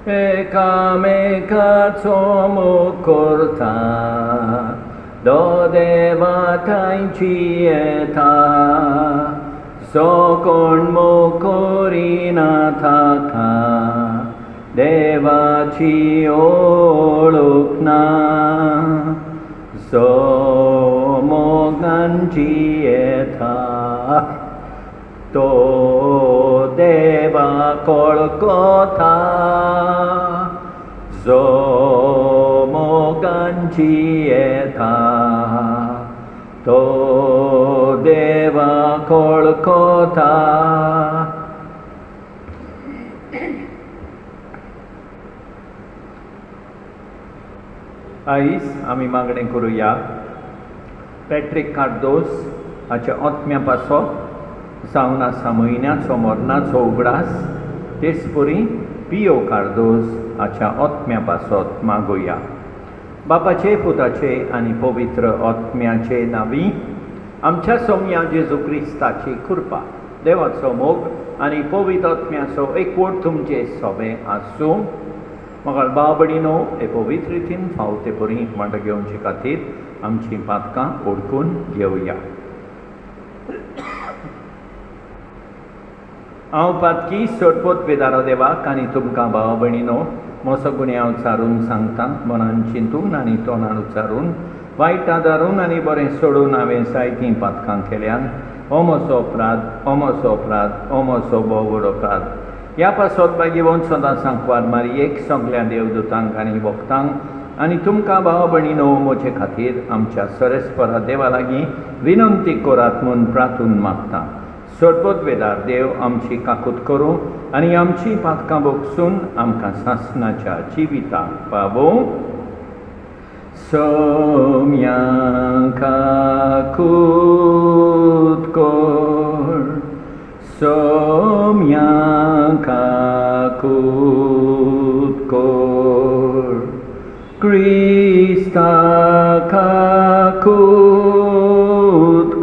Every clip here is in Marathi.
एकामेकाचो मोग करता do देवा तांची येता जो कोण मोग करिना ताका देवाची ओळख ना जो मोगांची येता तो देवा वळखता जो मोगांची येता तो देवा वळखता आयज आमी मागणें करुया पॅट्रिक कार्दोस हाच्या आत्म्या पासत जावन आसा म्हयन्याचो मरणाचो उगडास तेच परी पियो कार्दोस हाच्या आत्म्या पासत मागुया. बापाचे पुताचे आनी पवित्र आत्म्याचे नांवी आमच्या सोम्या जेजू क्रिस्ताची कृपा देवाचो मोग आनी पवित्र आत्म्याचो एकवट तुमचे सोबे आसूं. म्हाका भाव भयणीनो हे पवित्र रितीन फावते बरी वांटो घेवचे खातीर आमची पातकां ओळखून घेवया. हांव पातकी सोडपोत बेदारो देवाक आनी तुमकां भाव भयणीनो मोसो गुन्यांव उच्चारून सांगता. मनान चिंतून आनी तोंडान उच्चारून वायट आदारून आनी बरें सोडून हांवें जायतीं पातकां केल्यान हो म्हजो अपराध हो म्हजो अपराध हो म्हजो भोव व्हड अपराध. ह्या पासत बागेवन सदां सांकवार मारयेक सगल्या देवदूतांक आनी भक्तांक आनी तुमकां भाव भयणीनो म्हजे खातीर आमच्या सरस्परा देवा लागीं विनंती करात म्हूण प्रार्थून मागता. सोडपोत बेदार देव आमची काकूट करूं आनी आमची पातकां भोगसून आमकां सासणाच्या जिविताक पावों. सोम्या काकूट कर सोम्या काकूट कर क्रिस्ता काकूट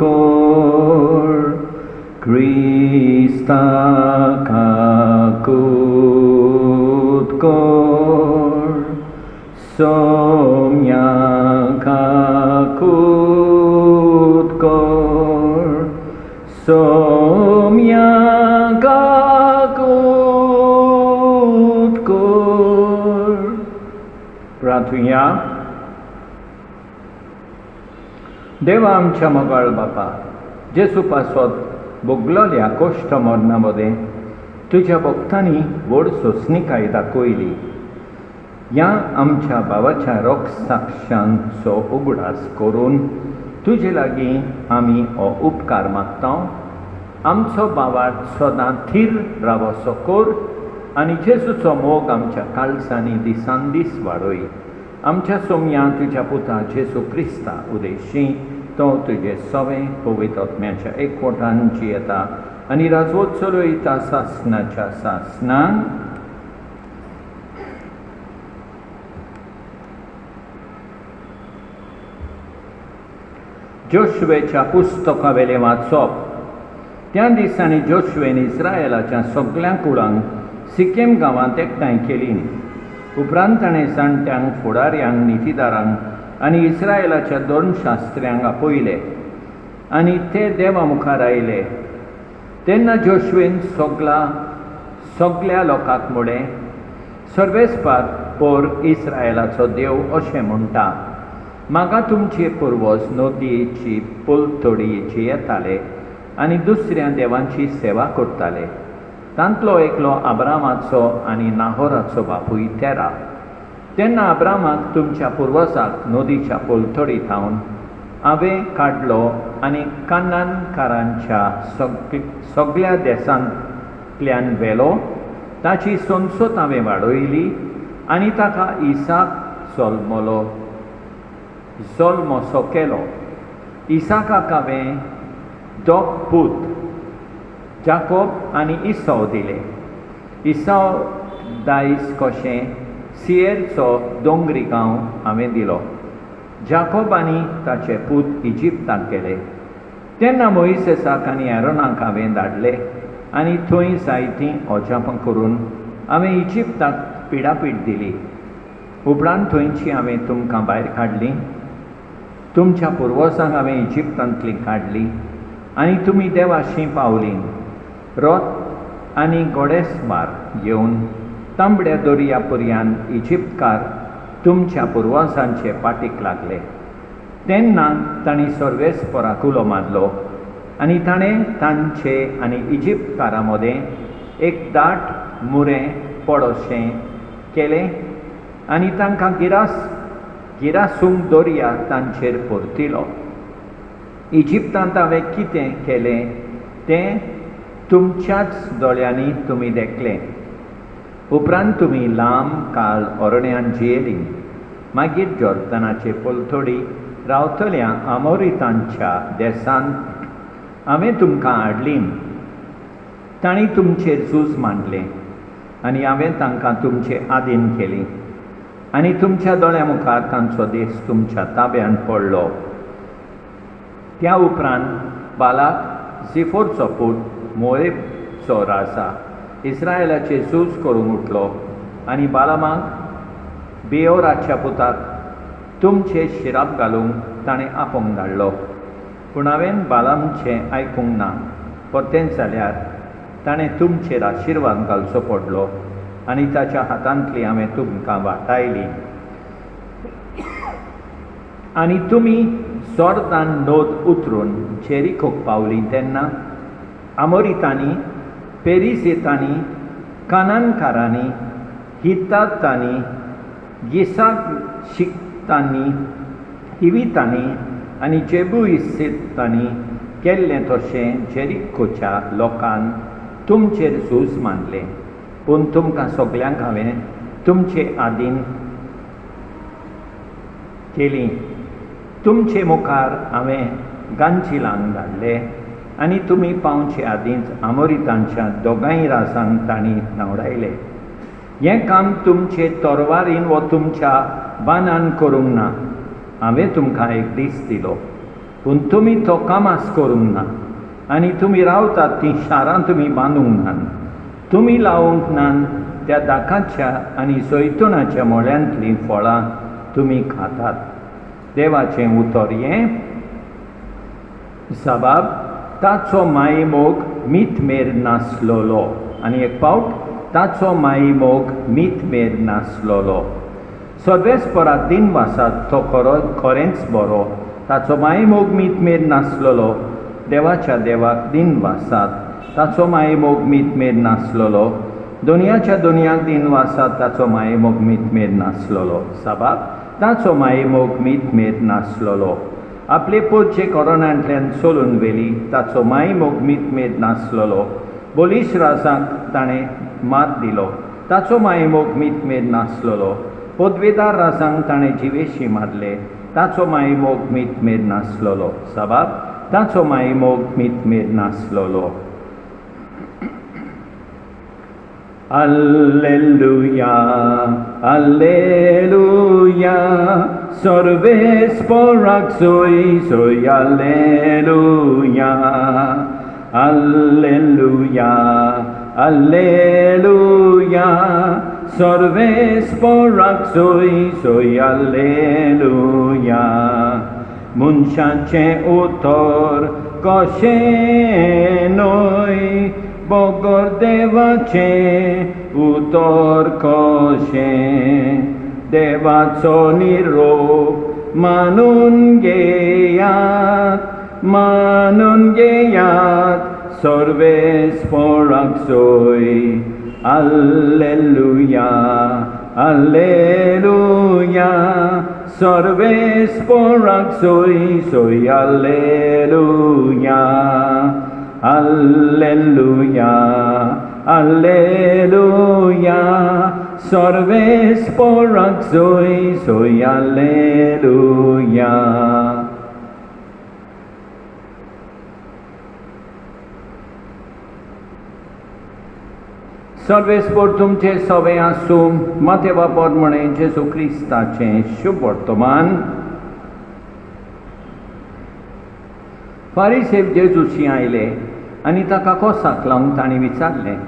कर क्रिस्ता काकूट कर सोम्या काकूट कर सोम्या काकूट कर. प्रार्थुया. देवा आमच्या मोगाळ बापा जेजू पासत भोगलोल्या कोश्ट मरणा मदें तुज्या भक्तांनी व्हड सोंसणीकाय दाखयली. ह्या आमच्या भावाच्या रोग साक्षांचो उगडास करून तुजे लागीं आमी हो उपकार मागता. आमचो भावार्थ सदां थीर रावसो कर आनी जेजूचो मोग आमच्या काळजांनी दिसान दीस वाडय. आमच्या सोम्या तुज्या पुता जेजू क्रिस्ता उदेशी तो तुजे सवे पवित्र आत्म्याच्या एकवटान जियेता आनी राजवत चलयता सासणाच्या सासणान. जोशुएच्या पुस्तका वेलें वाचप. त्या दिसांनी जोशुएन इस्रायेलाच्या सगळ्या कुळांक सिकेम गांवांत एकठांय केली. उपरांत ताणें जाणट्यांक फुडाऱ्यांक नितीदारांक आनी इस्रायेलाच्या 2 शास्त्र्यांक आपयले आनी ते देवा मुखार आयले. तेन्ना जोशुएन सगळ्या लोकांक म्हळें, सर्वेस्पार पोर इस्रायेलाचो देव अशें म्हणटा, म्हाका तुमचे पुर्वज नदयेची पुलतोडी येताले आनी दुसऱ्या देवांची सेवा करताले. तांतलो एकलो आब्रामाचो आनी नाहोराचो बापूय तेरा. तेन्ना आब्रामाक तुमच्या पुर्वजाक नदीच्या पुलतोडीत हांवें काडलो आनी कानानकारांच्या सगळ्या देशांतल्यान व्हेलो. ताची संसत हांवें वाडयली आनी ताका इसाक जल्मसो केलो. इसाकाक हांवें 2 पूत जाकोब आनी इसव दिले. इसव दायज कशें सियेरचो दोंगरी गांव हांवें दिलो. जाकोब आनी ताचे पूत इजिप्ताक गेले. तेन्ना मोइसेसाक आनी आरोनाक हांवें धाडले आनी थंय जायतीं ओजापां करून हांवें इजिप्ताक पिडापीड दिली. उपरांत थंयची हांवें तुमकां भायर काडली. तुमच्या पुर्वजांक हांवें इजिप्तांतली काडली आनी तुमी देवाशी पावलीं. रथ आनी घोडेस्वार घेवन तांबड्या दर्या पर्यान इजिप्तकार तुमच्या पुर्वजांचे पाटीक लागले. तेन्ना तांणी सर्वेस्पराक उलो मारलो आनी ताणें तांचे आनी इजिप्तकारां मदें एक दाट मुरें पडोशें केलें आनी तांकां गिरासूंक दर्या तांचेर परतिलो. इजिप्तांत हांवें कितें केलें तें तुमच्याच दोळ्यांनी तुमी देखलें. उपरांत तुमी लांब काळ अरण्यांत जियेलीं. मागीर जॉर्दनाचे पलतडी रावतल्या आमोरितांच्या देसांत हांवें तुमकां हाडलीं. तांणी तुमचेर झूज मांडलें आनी हांवें तांकां तुमचे आदीन केलीं आनी तुमच्या दोळ्यां मुखार तांचो देश तुमच्या ताब्यांत पडलो. त्या उपरांत बालाक झिफोरचो पूत मोएबचो राजा इस्रायलाचे झूज करूंक उठलो आनी बालामाक बेओराच्या पुताक तुमचे शिराप घालूंक ताणें आपोवंक धाडलो. पूण हांवें बालामचें आयकूंक ना. परतेंच जाल्यार ताणें तुमचेर आशिर्वाद घालचो पडलो आनी ताच्या हातांतली हांवें तुमकां वाटायली. आनी तुमी जॉर्दान नोद उतरून जेरिकोक पावलीं तेन्ना आमोरितांनी, पेरिजेतांनी, कानानकारांनी, हित्तांनी, गिसाशिक्तांनी, हिवितांनी आनी जेबुइसितांनी केल्लें तशें जेरिकोच्या लोकान तुमचेर झूज मांडलें. पूण तुमकां सगल्यांक हांवें तुमचे आदीन केलीं. तुमचे मुखार हांवें गांचिलांक धाडले आनी तुमी पावचे आदींच आमोरितांच्या दोगांय राजांक तांणी नावडायले. हें काम तुमचे तोरवारीन वो तुमच्या बानान करूंक ना. हांवें तुमकां एक दीस दिलो पूण तुमी तो कामास करूंक ना आनी तुमी रावतात तीं शारां तुमी बांदूंक नात. तुमी लावूंक नात त्या दाकाच्या आनी जैतुनाच्या मोळ्यांतलीं फळां तुमी खातात. देवाचें उतर हें जबाब ताचो माई मोग मीठ नासलोलो. आनी एक पावट ताचो माई मोग मीठ नासलोलो. सर्वेस्पराक दिनवासात तो खरेंच बरो. ताचो माई मोग मीठ नासलोलो. देवाच्या देवाक दिनवासात ताचो माई मोग मीठ नासलोलो. दुनियाच्या दुनियाक दिनवासात ताचो माई मोग मीठ नासलोलो. जबाब ताचो माई मोग मीठ नासलोलो. आपले पोरचे कोरोनांतल्यान सोलून व्हेली ताचो माई मोग मीठ नासलोलो. बोलीश राजांक ताणें मात दिलो ताचो माई मोग मीठ नासलोलो. पदवेदार राजांक ताणें जिवेशी मारले ताचो माई मोग मीठ नासलोलो. जबाब ताचो माई मोग मीठ नासलोलो. Alleluia, Alleluia, सर्वेस्पराक सोय Alleluia, Alleluia, Alleluia, सर्वेस्पराक सोय Alleluia. मनशाचें उतर कशें न्हय बोगोर देवाचें उतर कशें. देवाचो निरोप मानून घेयात सर्वेस्पराक सोय. Alleluia, Alleluia, सर्वेस्पराक सोय Alleluia, Alleluia, Alleluia, सर्वेस्पराक सोय Alleluia. सर्वेस्पर तुमचे सवे आसूं. माते वापर म्हणे जेजू क्रिस्ताचें शुभ वर्तमान. फारिसेव जेजूशी आयले आनी ताका कोसाक लावन तांणी विचारलें,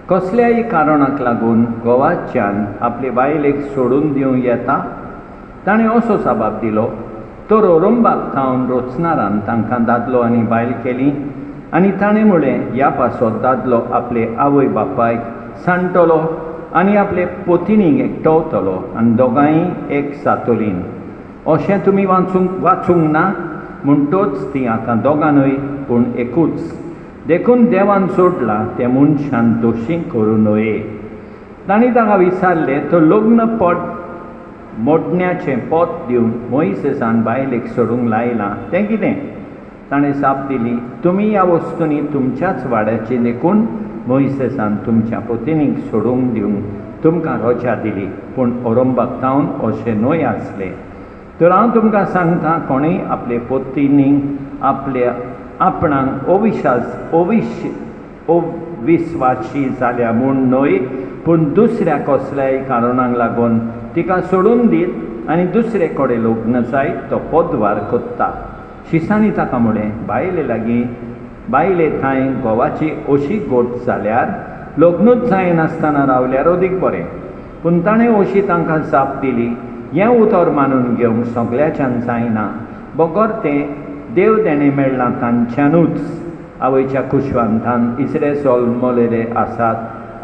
कसल्याय कारणाक लागून घोवाच्यान आपले बायलेक सोडून दिवं येता? ताणें असो जबाब दिलो, तो ओरंबाक खावन रोचणारान तांकां दादलो आनी बायल केली, आनी ताणें म्हळें, ह्या पासत दादलो आपले आवय बापायक सांडटलो आनी आपले पोतिनीक एकटवतलो आनी दोगांय एक जातलीं. अशें तुमी वाचूंक ना? म्हणटोच तीं आतां दोगांनूय पूण एकूच. देखून देवान सोडला ते मनशान दोशी करूं नये. तांणी ताका विचारलें, तो लग्न मोडण्याचें पोत दिवन मोइसेसान बायलेक सोडूंक लायलां तें कितें? ताणें जाप दिली, तुमी ह्या वस्तूंनी तुमच्याच वाड्याचें देखून मोइसेसान तुमच्या पोतिनीक सोडूंक दिवंक तुमकां रजा दिली, पूण ओरंबाक तावन अशें न्हय आसलें. तर हांव तुमकां सांगतां, कोणेय आपले पोतिनीक आपल्या आपणाक अविस्वासी जाल्या म्हूण न्हय, पूण दुसऱ्या कसल्याय कारणांक लागून तिका सोडून दीत आनी दुसरे कडेन लग्न जायत तो पदवार कोत्ता. शिसांनी ताका म्हळें, बायले थंय घोवाची अशी गोट जाल्यार लग्नूच जायनासतना रावल्यार अदीक बरें. पूण ताणें अशी तांकां जाप दिली, हें उतर मानून घेवंक सगल्याच्यान जायना. बगर तें देव देणें मेळ्ळां तांच्यानूच. आवयच्या कुशवांतान इस्रे जल्मलेले आसात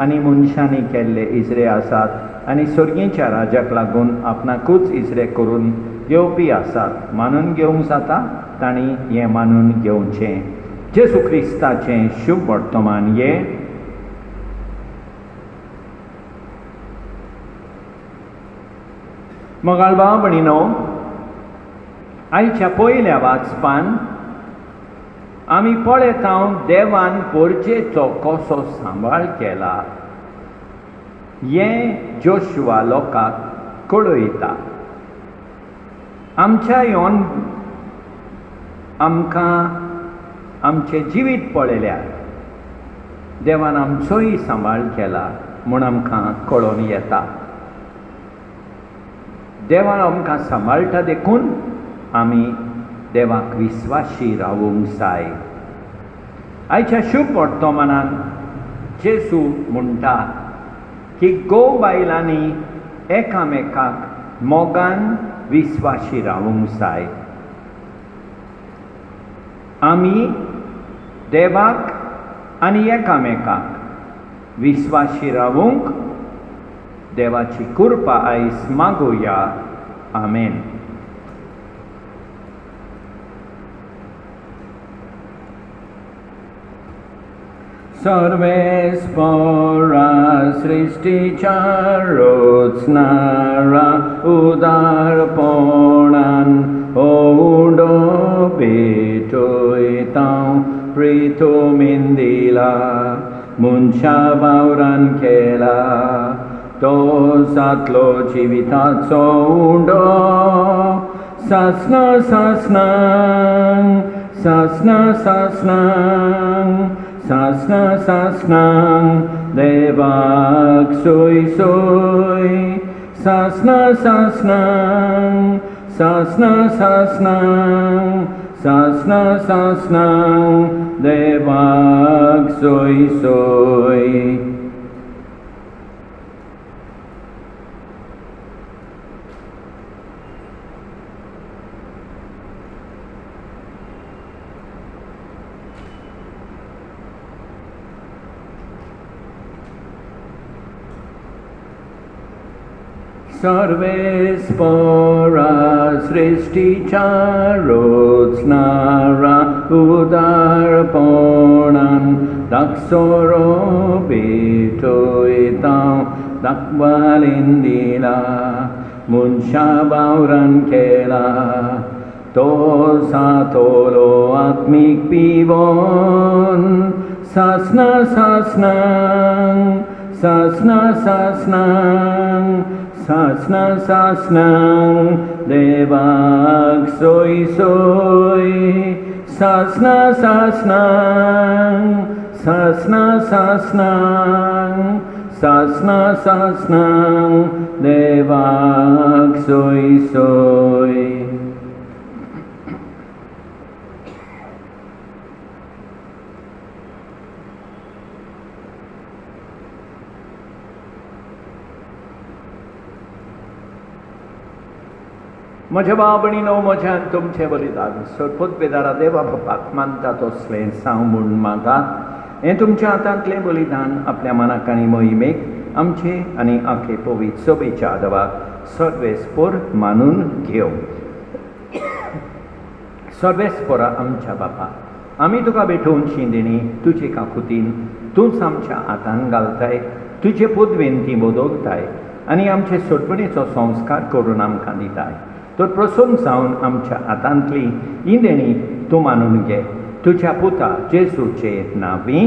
आनी मनशांनी केल्ले इस्रे आसात आनी सर्गेच्या राजाक लागून आपणाकूच इस्रे करून घेवपी आसात. मानून घेवंक जाता, तांणी हें मानून घेवचें. जेसू क्रिस्ताचें शुभ वर्तमान हें. मोगाळ भाव भयणीनो, आयच्या पयल्या वाचपान आमी पळयता देवान पोरचेचो कसो सांबाळ केला हें जोशुआ लोकांक कळयता. आमच्या येवन आमकां आमचें जिवीत पळयल्यार देवान आमचोय सांबाळ केला म्हूण आमकां कळोन येता. देवान आमकां सांबाळटा देखून आमी देवाक विस्वासी रावूंक जाय. आयच्या शुभ वर्तमानान जेसू म्हणटा की घोव बायलांनी एकामेकाक मोगान विस्वासी रावूंक जाय. आमी देवाक आनी एकामेकाक विस्वासी रावूंक देवाची कृपा आयज मागुया. आमेन. सर्वेस्परा सृष्टीच्या रचणारा उदारपणान ओडो भेटयता प्रितुमीन दिला मनशा वावरान केला. तो जातलो जिविताचो उंडो सासना सासनांक सासना सासनांक सासना सासनांक देवाक सोय सोय सासना सासनांक सासना सासनांक सासना सासनांक देवाक सोय सोय. सर्वेस्परा सृष्टीच्या रचणारा उदारपणान दाखसोरो भेटयता दाखवालीन दिला मनशा वावरान केला. तो जातलो आत्मीक पिवोन सासना सासनांक सासना सासनांक सासना सासनांक देवाक सोय सोय सासना सासनांक सासना सासनांक सासना सासनांक देवाक सोय सोय. म्हज्या भाव भयणीनो, म्हज्यान तुमचें बलिदान सरपत बेदारा देवा बापाक मानता तसलें सांव म्हूण मागात. हें तुमच्या हातांतलें बलिदान आपल्या मनाक आनी मोहिमेक आमचे आनी आखे पवित्र सभेच्या आदवाक सर्वेस्पर मानून घेव. सर्वेस्परा आमच्या बापा, आमी तुका भेटोवनशीं देणी तुजे काकुतीन तूंच आमच्या हातान घालताय. तुजे पदवेन ती बदलताय आनी आमचे सोडपणेचो संस्कार करून आमकां दिताय. तर प्रसन्न जावन आमच्या हातांतली ही देणी तूं मानून घे. तुज्या पुता जेजूचे नांवी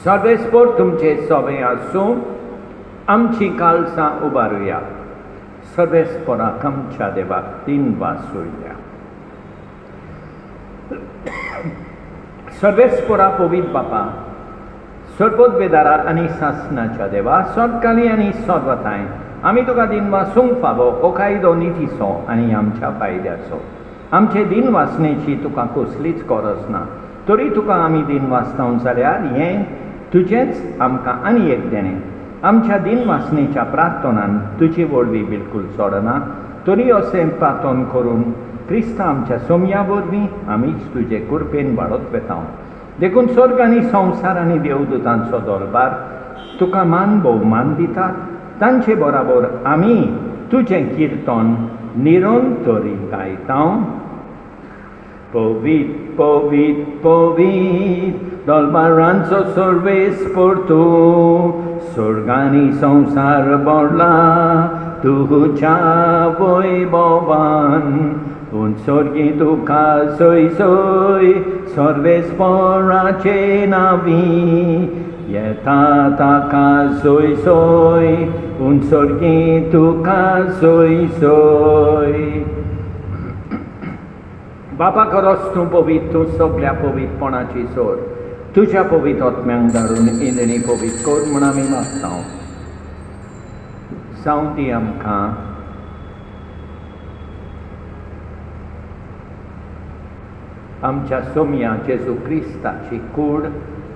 सर्वेस्पर तुमचे सवे आसूं आमची काळजां उबारुया. सर्वेस्पराक आमच्या देवाक दिनवासुया. सर्वेस्परा पवित्र बापा, सरपत बेदारा आनी सासणाच्या देवा, सदकाली आनी सदवताय आमी तुका दिनवासूंक फावो हो कायदो नितीचो आनी आमच्या फायद्याचो. आमचे दिन वाचनेची तुका कसलीच गरज ना, तरी तुका आमी दिन वाचतां जाल्यार हें तुजेंच आमकां आनी एक देणें. आमच्या दिन वाचनेच्या प्रार्थनान तुजी वळवी बिलकूल सोडना, तरी अशें प्रार्थन करून क्रिस्ता आमच्या सोमया वरवीं आमीच तुजे कृपेन वाडत वेता. देखून स्वर्ग आनी संवसार आनी देवदूतांचो दरबार तुका मान भोवमान दितात. तांचे बराबर आमी तुजें किर्तन निरंतरी गायता. पवित्र पवित्र पवित्र दरबारांचो सर्वेस्पर तूं, स्वर्गानी संसार भरला तुज्या वैभवान. उत्सर्गी तुका सोय सोय सर्वेस्पराचे नांवी, येता ताका सोय सोय उत्सर्गी तुका सोय सोय. बापा, खरोच तूं पवित्र, तूं सगळ्या पवित्रपणाची सोर. तुज्या पवित्र आत्म्यांक धाडून इंद्रनी पवित्र कर म्हूण आमी मागता. जावं ती आमकां आमच्या सोमया जेजू क्रिस्ताची कूड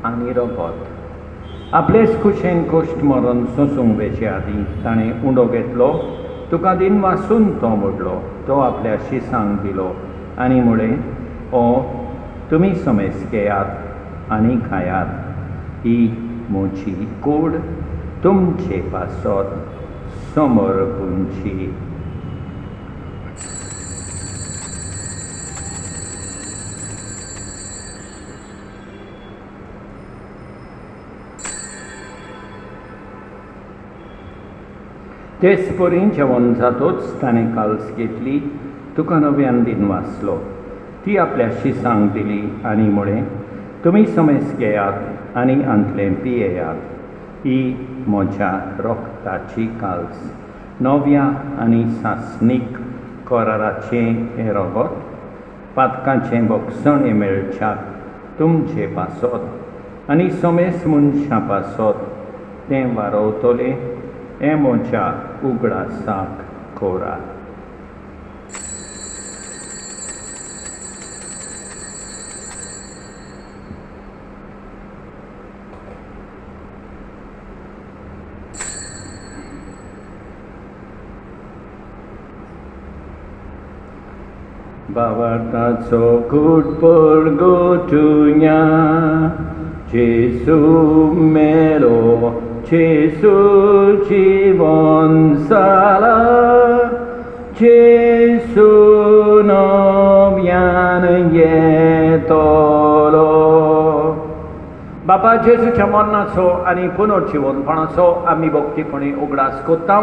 आनी रगत. आपलेच खुशेन कश्ट मरण सोंसूंक वेचे आदीं ताणें उंडो घेतलो, तुका दिन वासून तो मोडलो, तो आपल्या शिसांक दिलो आनी म्हळें, ओ तुमी समेस घेयात आनी खायात, ही म्हजी कूड तुमचे पासत समर्पूंची. तेचपरी जेवण जातोच ताणें काल्स घेतली, तुका नव्यान दिन वाचलो, ती आपल्या शिसांक दिली आनी म्हळें, तुमी समेस घेयात आनी अंतलें पियेयात, ही म्हज्या रोगताची काल्स, नव्या आनी सासणीक कराराचें हें रगत, पातकाचें भक्षण मेळच्याक तुमचे पासत आनी समेस मनशां पासत तें वारवतलें, हें म्हज्या उगडासाक कोरात. Bawartaco kutpur gotunya, Jesu melo, Jesu jivon sala, Jesu nobyan yetolo. बापा, जेजूच्या मरणाचो आनी पुनर्जीवनपणाचो आमी भक्तीपणी उगडास कोत्ता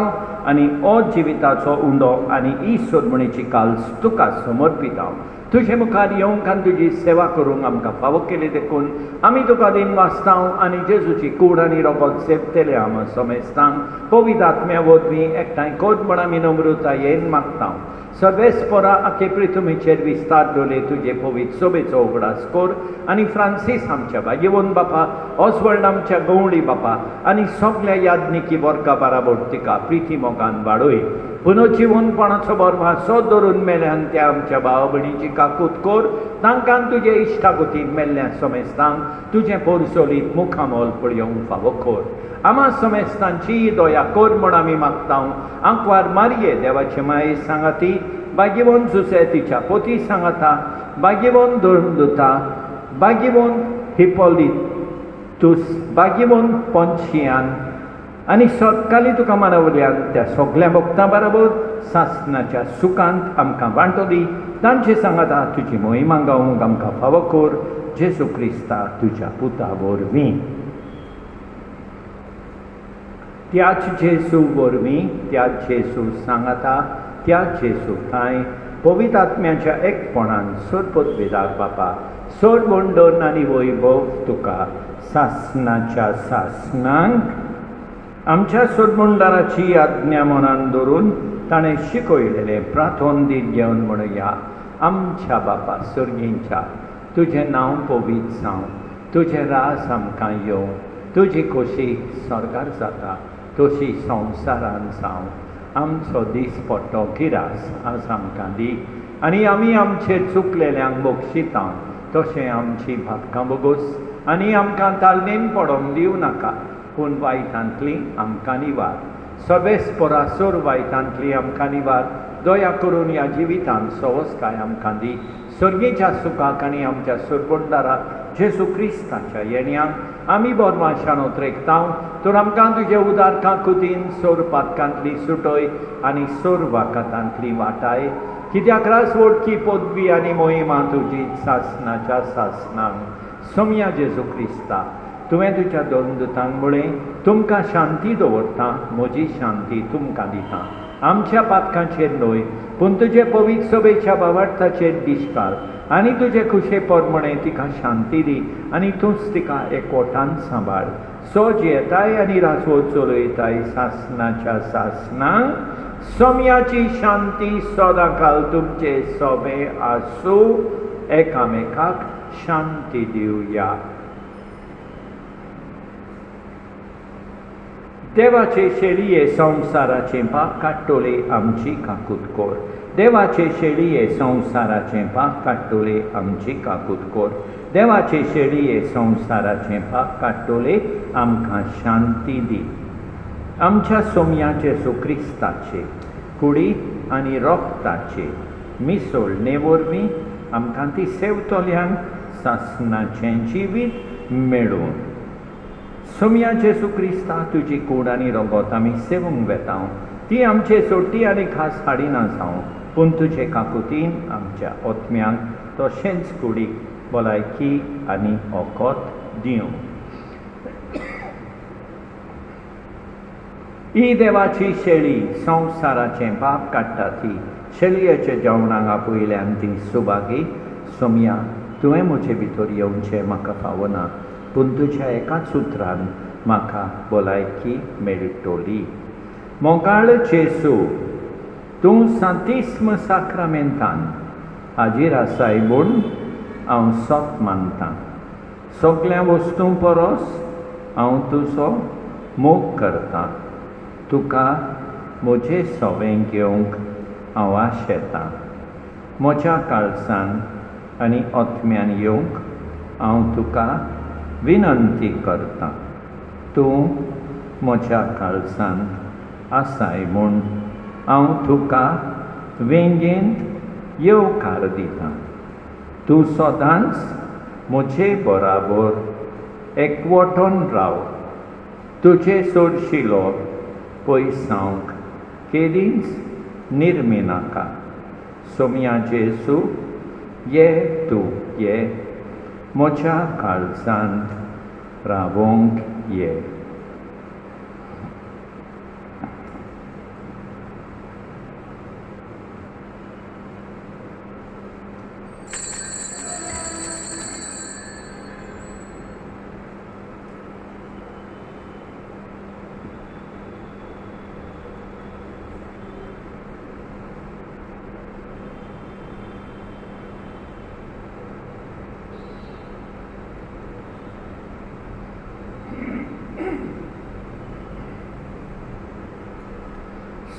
आनी हो जिविताचो उंडो आनी ही सोडमणीची काल्स तुका समर्पिता. तुजे मुखार येवंक आनी तुजी सेवा करूंक आमकां फावो केली देखून आमी तुका दिन वाचता आनी जेजूची कूड आनी रगत सेवतले आमी समेजता. पवित्र आत्म्या वरवीं एकठांय कोद म्हण आमी नम्रतायेन मागता. सर्वेस्परा आखे पृथ्वीचेर विस्तार दवरले तुजे पवित्र सभेचो उगडास कर आनी फ्रांसीस आमच्या भाग्यवन बापा, ऑसवर्ल्ड आमच्या गवळी बापा आनी सगळ्या याज्ञिकी वर्गा बराबर तिका प्रितीमोग मोगान वाडोय पुनर्जीवनपणाचो बरवासो धरून मेल्यान त्या आमच्या भाव भयणीची काकूत कोर तांकां तुजे इश्टागतीन मेल्ल्या समेस्तांक तुजें पोरसोलीत मुखामोल पळयोवंक फावो कोर आमा समेस्तांची दया कोर म्हूण आमी मागतां आंकवार मारये देवाचे माये सांगाती भाग्यवंत जुसे तिच्या पोती सांगाता भाग्यवंत दोता भाग्यवंत हिपोलितूस भाग्यवंत पोंचियान आनी सोदकाली तुका मानवल्यान त्या सगळ्या भक्तां बरोबर सासणाच्या सुखांत आमकां वांटो दी तांचे सांगाता तुजी मोहिमा गावूंक आमकां फावो कोर जेजू क्रिस्ता तुज्या पुता वरवीं त्याच जेजू वरवीं त्याच जेजू सांगाता त्याच जेजू थंय पवित्र आत्म्याच्या एकपणान सोरपत विदार बापा सोर वंडन आनी वैभव तुका सासणाच्या सासणांक आमच्या सोडमंडळाची आज्ञा मनान दवरून ताणें शिकयलेलें प्रार्थोन दीत घेवन म्हणया आमच्या बापा सर्गींच्या तुजें नांव पवित्र जावं तुजें रास आमकां येवं तुजी खोशी स्वर्गार जाता तशी संवसारान जावं आमचो दीस पडटो गिरास आज आमकां दी आनी आमी आमचेर चुकलेल्यांक बक्षितां तशें आमची भाटकां बोगोस आनी आमकां तालमेन पडोंक दिवं नाका पूण वायटांतली आमकां निवार सगळेच परासोर वायटांतली आमकां निवार दया करून ह्या जिवितांत सवस्काय आमकां दी सर्गेच्या सुखाक आनी आमच्या सोडबंडारा जेजू क्रिस्ताच्या येण्याक आमी बोरमाशान उतरेकता तर आमकां तुजे उदार काकुतीन सोर पातकांतली सुटय आनी सोर वाकातांतली वाटाय कित्याक रास वडकी पदवी आनी मोहिमा तुजी सासणाच्या सासणांक सोम्या जेजू क्रिस्ता तुवें तुज्या दोन दुतांक म्हळें तुमकां शांती दवरता म्हजी शांती तुमकां दिता आमच्या पातकांचेर न्हय पूण तुजे पवित्र सभेच्या भावार्थाचेर दिश्काल आनी तुजे खुशे परमणे तिका शांती दी आनी तूंच तिका एकवटान सांबाळ सोज येताय आनी रासवो चलयताय सासणाच्या सासणांक सोम्याची शांती सदांकाल तुमचे सोबे आसूं एकामेकाक शांती दिवया देवाचे शेळये संवसाराचे पाप काडटोले आमची काकूत कोर देवाचे शेळये संवसाराचे पाप काडटोले आमची काकूत कोर देवाचे शेळये संवसाराचे पाप काडटोले आमकां शांती दी आमच्या सोम्याचे सुक्रिस्ताचे कुडी आनी रोगताचे मिसळणे वरवीं आमकां ती सेवतोल्यांक सासणाचें जिवीत मेळून सोम्या जेजू क्रिस्ता तुजी कूड आनी रोगोत आमी सेवूंक वेता ती आमचे सोटी आनी खास हाडिना जावं पूण तुजे काकुतीन आमच्या ओत्म्यांक तशेंच कुडीक भलायकी आनी ओकोत दिवं ही देवाची शेळी संवसाराचें पाप काडटा ती शेळयेच्या जेवणाक आपयल्यान ती सुभागी सोम्या तुवें म्हजे भितर येवचें म्हाका फावना पूण तुज्या एकाच उतरान म्हाका भलायकी मेळटली मोगाळ जेजू तूं सांतिस्म साक्रामेंतान हाजीर आसाय म्हूण हांव सोत मानतां सगळ्या वस्तूं परस हांव तुजो मोग करतां तुका म्हजें सोबें घेवंक हांव आशेतां म्हज्या काळजान आनी ओत्म्यान येवंक हांव तुका विनंती करता तूं म्हज्या काळजान आसाय म्हूण हांव तुका वेंगेंत येवकार दितां तूं सदांच म्हजे बराबर एकवटून राव तुजे सोडशिलो पयसांक केदींच निर्मी नाका सोम्या जेजू ये तूं ये म्हज्या काळजांत रावोंक ये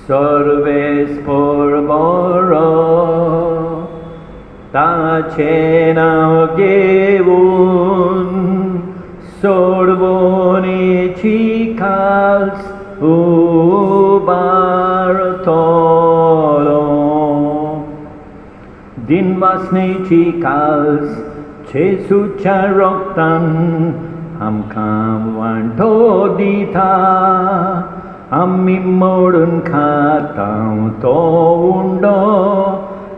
सर्वेस्पर बरो ताचें नाव घेवन सोडवणेची खास उबारतलो. दिनवासनेची खास जेसूच्या रोगतान आमकां वांटो दिता. आमी मोडून खातां तो उंडो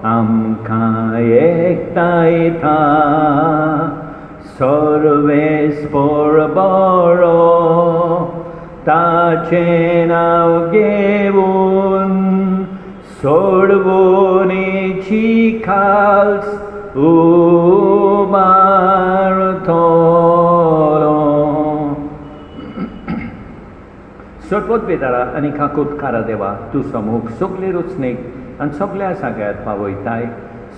आमकां एकतायता. सर्वेस्पर बरो ताचें नाव घेवन सोडवणेची खास उबारतलो. सोडपोत बेदारा आनी काकुतकारा देवा तूं समूख सगले रुचणेक आनी सगळ्या सगळ्यात पावयताय.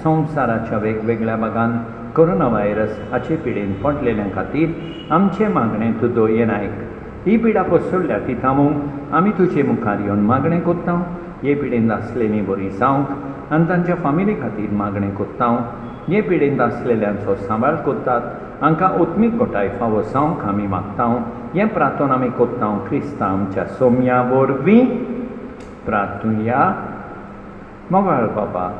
संवसाराच्या वेगवेगळ्या भागांत कोरोना व्हायरस हाचे पिडेन पडलेल्या खातीर आमचे मागणें तूं दोयेन आयक. ही पिडा पसरल्या ती थांबूंक आमी तुजे मुखार येवन मागणें कोत्ता. हे पिडेन आसलेलीं बरी जावंक आनी तांच्या फामिली खातीर मागणें कोत्ता. हे पिडेन आसलेल्यांचो सांबाळ कोत्तात. हांकां ओत्मीक घोटाय फावो जावंक आमी मागता. हें प्रार्थना आमी कोत्ता क्रिस्ता आमच्या सोम्या वरवीं. प्रार्थुया. मोगाळ बाबा,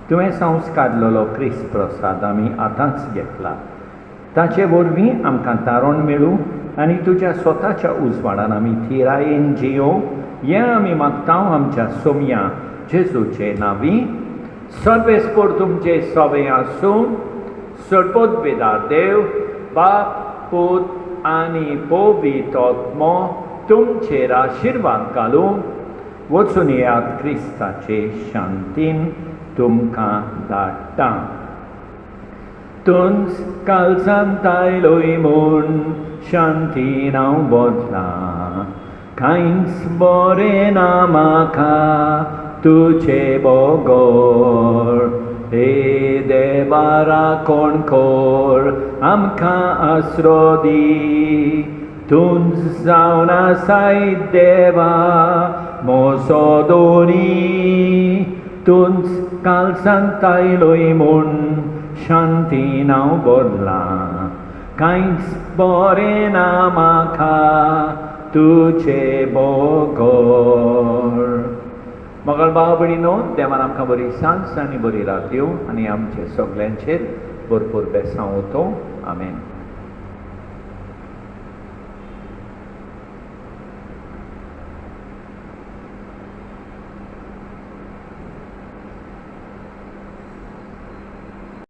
तुवें संस्कारलेलो क्रिस्त प्रसाद आमी आतांच घेतला. ताचे वरवीं आमकां तारण मेळूं आनी तुज्या स्वताच्या उजवाडान आमी थिरायेन जियों हें आमी मागता आमच्या सोम्या जेजूचे नांवी. सर्वेस्पर तुमचे सवे आसूं. सोडपोत बेदार देव बाप पूत आनी पवित्र आत्मो तुमचेर आशिर्वाद घालूं. वचून येयात क्रिस्ताचे शांतीन तुमकां धाडटा. तुंच काळजांत आयलोय म्हूण शांतीन हांव बदला. कांयच बरें ना म्हाका तुजे बगर. हे देवा राखण कर आमकां आसरो दी. तुंच जावन आसाय देवा मोसो दोनी. तुंच काळजांत आयलोय म्हूण शांतीन हांव बदला. कांयच बरें ना म्हाका तुजे बगर. मोगाळ भाव भयणीनो, देवान आमकां बरी सांज आनी बरी रात दिवं आनी आमचे सगल्यांचेर भरपूर बेसांव उतो. आमेन.